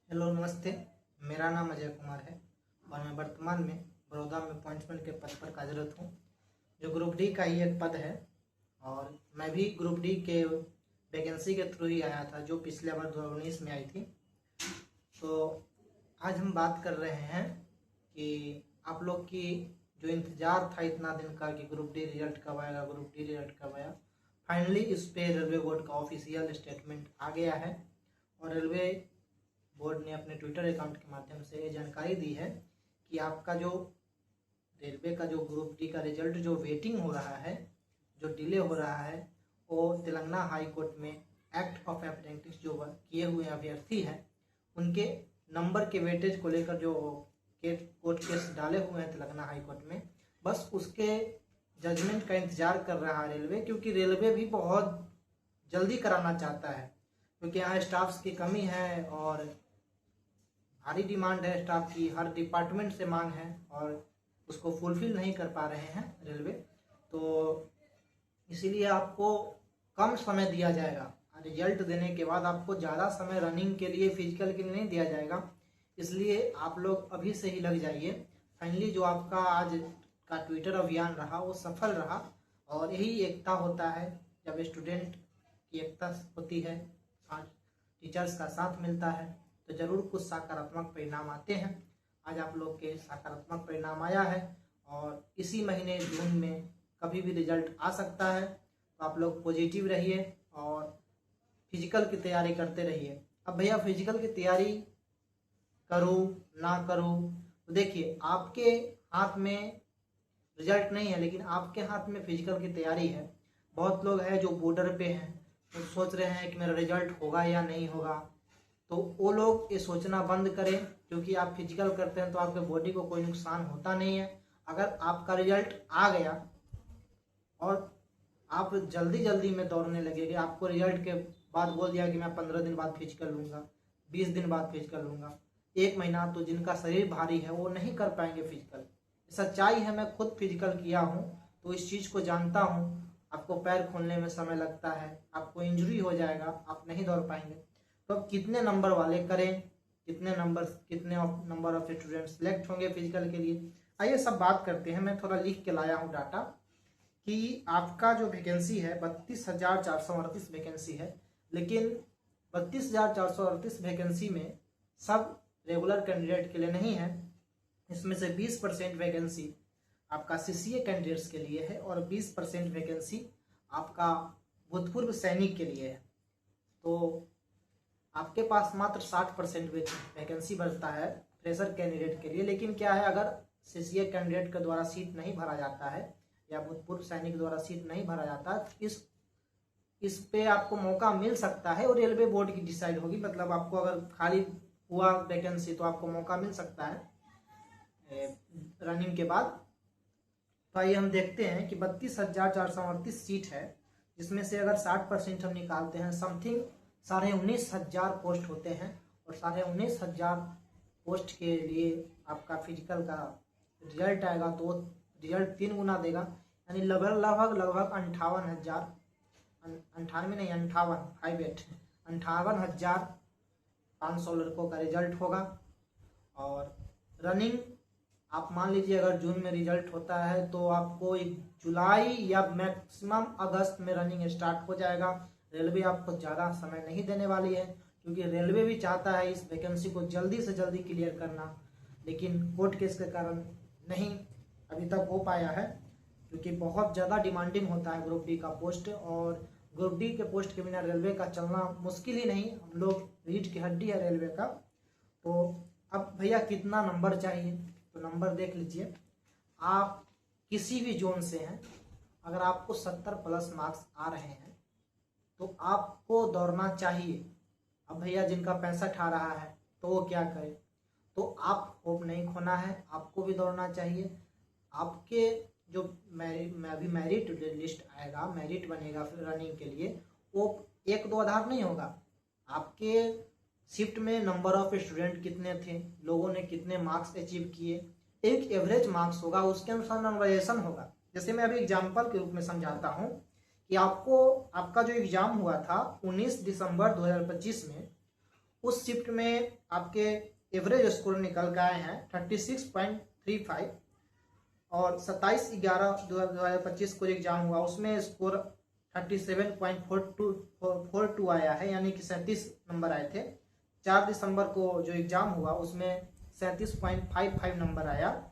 Hello नमस्ते। मेरा नाम अजय कुमार है और मैं वर्तमान में बड़ौदा में पॉइंट्समैन के पद पर कार्यरत हूँ, जो ग्रुप डी का ही एक पद है। और मैं भी ग्रुप डी के वैकेंसी के थ्रू ही आया था, जो पिछले बार 2019 में आई थी। तो आज हम बात कर रहे हैं कि आप लोग की जो इंतज़ार था इतना दिन का कि ग्रुप डी रिजल्ट कब आएगा, ग्रुप डी रिजल्ट कब आया, फाइनली इस पे रेलवे बोर्ड का ऑफिशियल स्टेटमेंट आ गया है। और रेलवे बोर्ड ने अपने ट्विटर अकाउंट के माध्यम से ये जानकारी दी है कि आपका जो रेलवे का जो ग्रुप डी का रिजल्ट जो वेटिंग हो रहा है, जो डिले हो रहा है, वो तेलंगाना हाई कोर्ट में एक्ट ऑफ अप्रेंटिस जो किए हुए अभ्यर्थी हैं उनके नंबर के वेटेज को लेकर जो कोर्ट केस डाले हुए हैं तेलंगाना हाई कोर्ट में, बस उसके जजमेंट का इंतजार कर रहा है रेलवे। क्योंकि रेलवे भी बहुत जल्दी कराना चाहता है, क्योंकि यहाँ स्टाफ्स की कमी है और भारी डिमांड है स्टाफ की, हर डिपार्टमेंट से मांग है और उसको फुलफिल नहीं कर पा रहे हैं रेलवे। तो इसीलिए आपको कम समय दिया जाएगा, रिजल्ट देने के बाद आपको ज़्यादा समय रनिंग के लिए, फिजिकल के लिए नहीं दिया जाएगा। इसलिए आप लोग अभी से ही लग जाइए। फाइनली जो आपका आज का ट्विटर अभियान रहा वो सफल रहा, और यही एकता होता है। जब स्टूडेंट की एकता होती है, टीचर्स का साथ मिलता है, तो ज़रूर कुछ सकारात्मक परिणाम आते हैं। आज आप लोग के सकारात्मक परिणाम आया है और इसी महीने जून में कभी भी रिजल्ट आ सकता है। तो आप लोग पॉजिटिव रहिए और फिजिकल की तैयारी करते रहिए। अब भैया फिजिकल की तैयारी करूँ ना करूँ, तो देखिए आपके हाथ में रिजल्ट नहीं है, लेकिन आपके हाथ में फिजिकल की तैयारी है। बहुत लोग हैं जो बॉर्डर पे हैं, तो सोच रहे हैं कि मेरा रिजल्ट होगा या नहीं होगा। तो वो लोग ये सोचना बंद करें, क्योंकि आप फिजिकल करते हैं तो आपके बॉडी को कोई नुकसान होता नहीं है। अगर आपका रिजल्ट आ गया और आप जल्दी जल्दी में दौड़ने लगेंगे, आपको रिजल्ट के बाद बोल दिया कि मैं 15 दिन बाद फिजिकल लूँगा, 20 दिन बाद फिजिकल लूँगा, 1 महीना, तो जिनका शरीर भारी है वो नहीं कर पाएंगे फिजिकल। सच्चाई है, मैं खुद फिजिकल किया हूँ तो इस चीज़ को जानता हूँ। आपको पैर खोलने में समय लगता है, आपको इंजरी हो जाएगा, आप नहीं दौड़ पाएंगे। तो अब कितने नंबर वाले करें, कितने नंबर ऑफ स्टूडेंट सिलेक्ट होंगे फिजिकल के लिए, आइए सब बात करते हैं। मैं थोड़ा लिख के लाया हूँ डाटा कि आपका जो वैकेंसी है 32,438 वैकेंसी है, लेकिन 32,438 वैकेंसी में सब रेगुलर कैंडिडेट के लिए नहीं है। इसमें से 20% वैकेंसी आपका सीसीए कैंडिडेट्स के लिए है और 20% वैकेंसी आपका भूतपूर्व सैनिक के लिए है। तो आपके पास मात्र 60% वैकेंसी बचता है फ्रेशर कैंडिडेट के लिए। लेकिन क्या है, अगर सीसीए कैंडिडेट के द्वारा सीट नहीं भरा जाता है या भूतपूर्व सैनिक द्वारा सीट नहीं भरा जाता, इस पे आपको मौका मिल सकता है और रेलवे बोर्ड की डिसाइड होगी। मतलब आपको अगर खाली हुआ वैकेंसी तो आपको मौका मिल सकता है रनिंग के बाद। तो आइए हम देखते हैं कि 32,438 सीट है, जिसमें से अगर 60% हम निकालते हैं, समथिंग 19,500 पोस्ट होते हैं। और 19,500 पोस्ट के लिए आपका फिजिकल का रिजल्ट आएगा तो रिजल्ट 3 गुना देगा, यानी लगभग 58,000, 98 नहीं 58,500 लड़कों का रिजल्ट होगा। और रनिंग आप मान लीजिए अगर जून में रिजल्ट होता है तो आपको 1 जुलाई या मैक्सिमम अगस्त में रनिंग स्टार्ट हो जाएगा। रेलवे आपको ज़्यादा समय नहीं देने वाली है, क्योंकि रेलवे भी चाहता है इस वैकेंसी को जल्दी से जल्दी क्लियर करना, लेकिन कोर्ट केस के कारण नहीं अभी तक हो पाया है, क्योंकि बहुत ज़्यादा डिमांडिंग होता है ग्रुप डी का पोस्ट। और ग्रुप डी के पोस्ट के बिना रेलवे का चलना मुश्किल ही नहीं, हम लोग रीढ़ की हड्डी है रेलवे का। तो अब भैया कितना नंबर चाहिए, तो नंबर देख लीजिए। आप किसी भी जोन से हैं, अगर आपको 70 प्लस मार्क्स आ रहे हैं तो आपको दौड़ना चाहिए। अब भैया जिनका 65 आ रहा है तो वो क्या करे, तो आप होप नहीं खोना है, आपको भी दौड़ना चाहिए। आपके जो अभी मेरिट लिस्ट आएगा, मेरिट बनेगा फिर रनिंग के लिए, वो 1-2 आधार नहीं होगा। आपके शिफ्ट में नंबर ऑफ स्टूडेंट कितने थे, लोगों ने कितने मार्क्स अचीव किए, एक एवरेज मार्क्स होगा, उसके अनुसार नंबराइजेशन होगा। जैसे मैं अभी एग्जाम्पल के रूप में समझाता हूँ कि आपका जो एग्जाम हुआ था 19 दिसंबर 2025 में, उस शिफ्ट में आपके एवरेज स्कोर निकल के आए हैं 36.35 और 27/11/2025 को एग्जाम हुआ उसमें स्कोर 37.42 आया है, यानी कि 37 नंबर आए थे। 4 दिसंबर को जो एग्जाम हुआ उसमें 37.55 नंबर आया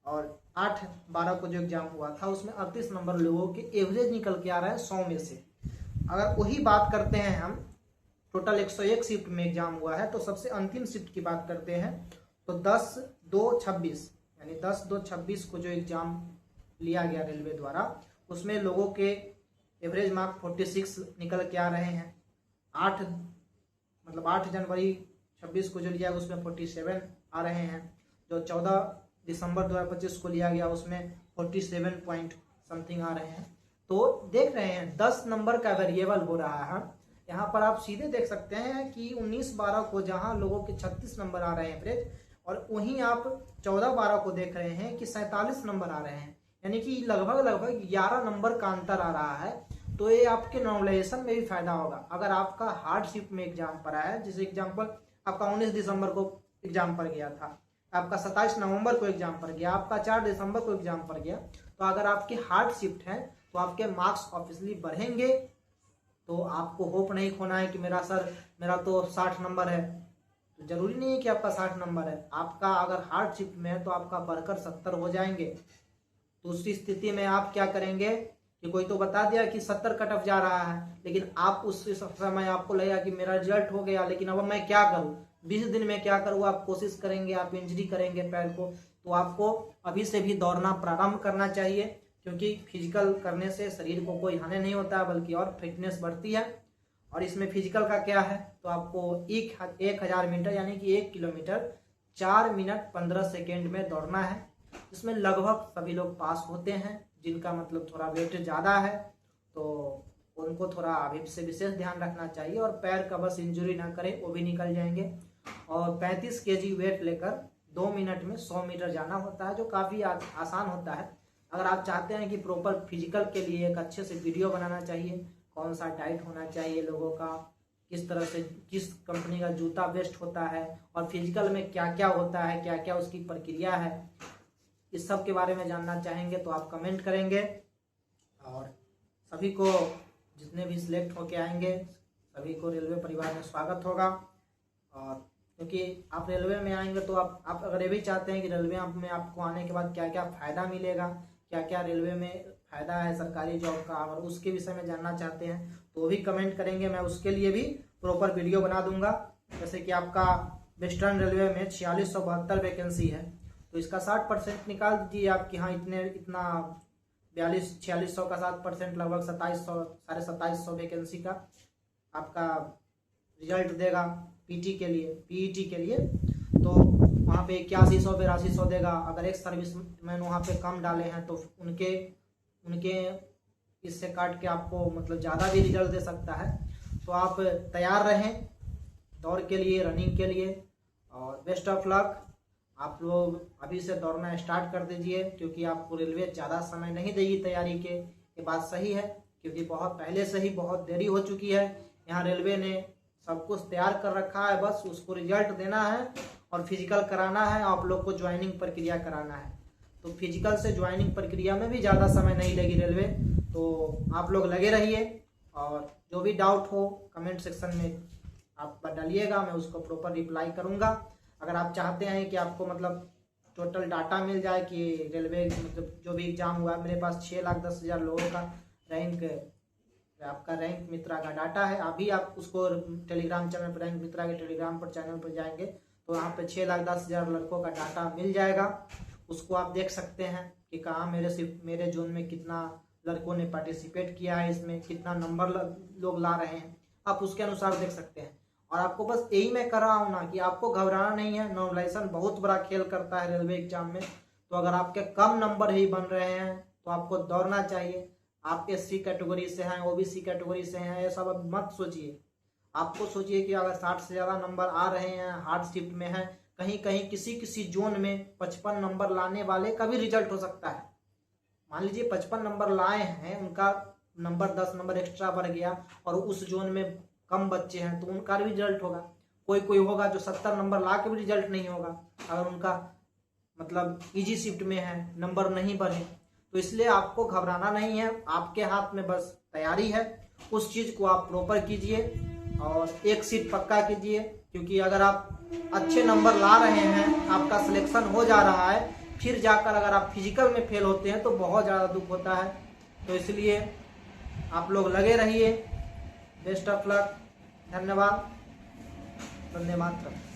और 8/12 को जो एग्जाम हुआ था उसमें 38 नंबर लोगों के एवरेज निकल के आ रहा है 100 में से। अगर वही बात करते हैं हम, टोटल 101 शिफ्ट में एग्जाम हुआ है, तो सबसे अंतिम शिफ्ट की बात करते हैं तो 10/2/26 यानी 10/2/26 को जो एग्जाम लिया गया रेलवे द्वारा उसमें लोगों के एवरेज मार्क 46 निकल के आ रहे हैं। 8 जनवरी 26 को जो लिया गया उसमें 47 आ रहे हैं। जो 14 दिसंबर 2025 को लिया गया उसमें 47 पॉइंट समथिंग आ रहे हैं। तो देख रहे हैं 10 नंबर का वेरिएबल हो रहा है। यहाँ पर आप सीधे देख सकते हैं कि 19/12 को जहाँ लोगों के 36 नंबर आ रहे हैं एवरेज, और वहीं आप 14/12 को देख रहे हैं कि 47 नंबर आ रहे हैं, यानी कि लगभग 11 नंबर का अंतर आ रहा है। तो ये आपके नॉर्मलाइजेशन में भी फायदा होगा। अगर आपका हार्ड शिफ्ट में एग्जाम पर आया है, जैसे एग्जाम्पल आपका 19 दिसंबर को एग्जाम पर गया था, आपका 27 नवंबर को एग्जाम पर गया, आपका 4 दिसंबर को एग्जाम पर गया, तो अगर आपकी हार्ड शिफ्ट है तो आपके मार्क्स ऑब्वियसली बढ़ेंगे। तो आपको होप नहीं खोना है कि मेरा तो 60 नंबर है, तो जरूरी नहीं है कि आपका 60 नंबर है। आपका अगर हार्ड शिफ्ट में है तो आपका बढ़कर 70 हो जाएंगे। तो उस स्थिति में आप क्या करेंगे कि कोई तो बता दिया कि 70 कट ऑफ जा रहा है, लेकिन आप उस समय आपको लगेगा कि मेरा रिजल्ट हो गया, लेकिन अब मैं क्या करूं, 20 दिन में क्या करूं, आप कोशिश करेंगे, आप इंजरी करेंगे पैर को। तो आपको अभी से भी दौड़ना प्रारंभ करना चाहिए, क्योंकि फिजिकल करने से शरीर को कोई हानि नहीं होता बल्कि और फिटनेस बढ़ती है। और इसमें फिजिकल का क्या है, तो आपको 1000 मीटर यानी कि 1 किलोमीटर 4 मिनट 15 सेकेंड में दौड़ना है। इसमें लगभग सभी लोग पास होते हैं। जिनका मतलब थोड़ा वेट ज़्यादा है तो उनको थोड़ा अभी से विशेष ध्यान रखना चाहिए, और पैर का बस इंजरी ना करें, वो भी निकल जाएंगे। और 35 केजी वेट लेकर 2 मिनट में 100 मीटर जाना होता है, जो काफ़ी आसान होता है। अगर आप चाहते हैं कि प्रॉपर फिजिकल के लिए एक अच्छे से वीडियो बनाना चाहिए, कौन सा डाइट होना चाहिए लोगों का, किस तरह से किस कंपनी का जूता बेस्ट होता है, और फिजिकल में क्या क्या होता है, क्या क्या उसकी प्रक्रिया है, इस सब के बारे में जानना चाहेंगे तो आप कमेंट करेंगे। और सभी को, जितने भी सिलेक्ट होके आएंगे सभी को रेलवे परिवार में स्वागत होगा। और क्योंकि आप रेलवे में आएंगे तो आप अगर ये भी चाहते हैं कि रेलवे में आपको आने के बाद क्या क्या फ़ायदा मिलेगा, क्या क्या रेलवे में फ़ायदा है सरकारी जॉब का, और उसके विषय में जानना चाहते हैं तो भी कमेंट करेंगे। मैं उसके लिए भी प्रॉपर वीडियो बना दूंगा। जैसे कि आपका वेस्टर्न रेलवे में 4672 वैकेंसी है, तो इसका 60% निकाल दीजिए आप कि हाँ इतना 4600 का 7% लगभग 2700 2750 वैकेंसी का आपका रिजल्ट देगा पीटी के लिए। तो वहाँ पे 8100 8200 देगा। अगर एक सर्विस मैन वहाँ पे कम डाले हैं तो उनके इससे काट के आपको मतलब ज़्यादा भी रिजल्ट दे सकता है। तो आप तैयार रहें दौड़ के लिए, रनिंग के लिए, और बेस्ट ऑफ लक। आप लोग अभी से दौड़ना स्टार्ट कर दीजिए, क्योंकि आपको रेलवे ज़्यादा समय नहीं देगी तैयारी के। ये बात सही है, क्योंकि बहुत पहले से ही बहुत देरी हो चुकी है। यहाँ रेलवे ने सब कुछ तैयार कर रखा है, बस उसको रिजल्ट देना है और फिजिकल कराना है, आप लोग को ज्वाइनिंग प्रक्रिया कराना है। तो फिजिकल से ज्वाइनिंग प्रक्रिया में भी ज़्यादा समय नहीं लेगी रेलवे। तो आप लोग लगे रहिए, और जो भी डाउट हो कमेंट सेक्शन में आप डालिएगा, मैं उसको प्रॉपर रिप्लाई करूँगा। अगर आप चाहते हैं कि आपको मतलब टोटल डाटा मिल जाए कि रेलवे मतलब जो भी एग्ज़ाम हुआ, मेरे पास 6,10,000 लोगों का आपका रैंक मित्रा का डाटा है। अभी आप उसको टेलीग्राम चैनल पर, रैंक मित्रा के टेलीग्राम पर चैनल पर जाएंगे तो वहाँ पे 6,10,000 लड़कों का डाटा मिल जाएगा। उसको आप देख सकते हैं कि कहाँ मेरे जोन में कितना लड़कों ने पार्टिसिपेट किया है, इसमें कितना नंबर लोग ला रहे हैं, आप उसके अनुसार देख सकते हैं। और आपको बस यही मैं कर रहा हूँ ना कि आपको घबराना नहीं है। नॉर्मलाइजेशन बहुत बड़ा खेल करता है रेलवे एग्जाम में। तो अगर आपके कम नंबर ही बन रहे हैं तो आपको दौड़ना चाहिए। आप SC कैटेगरी से हैं, OBC कैटेगरी से हैं, ये सब अब मत सोचिए। आपको सोचिए कि अगर 60 से ज़्यादा नंबर आ रहे हैं, हार्ड शिफ्ट में हैं, कहीं कहीं किसी जोन में 55 नंबर लाने वाले का भी रिजल्ट हो सकता है। मान लीजिए 55 नंबर लाए हैं, उनका नंबर 10 नंबर एक्स्ट्रा बढ़ गया और उस जोन में कम बच्चे हैं तो उनका भी रिजल्ट होगा। कोई कोई होगा जो 70 नंबर ला के भी रिजल्ट नहीं होगा, अगर उनका मतलब इजी शिफ्ट में है, नंबर नहीं बढ़े। तो इसलिए आपको घबराना नहीं है, आपके हाथ में बस तैयारी है। उस चीज़ को आप प्रॉपर कीजिए और एक सीट पक्का कीजिए, क्योंकि अगर आप अच्छे नंबर ला रहे हैं, आपका सिलेक्शन हो जा रहा है, फिर जाकर अगर आप फिजिकल में फेल होते हैं तो बहुत ज़्यादा दुख होता है। तो इसलिए आप लोग लगे रहिए। Best of luck. धन्यवाद। वंदे मातरम।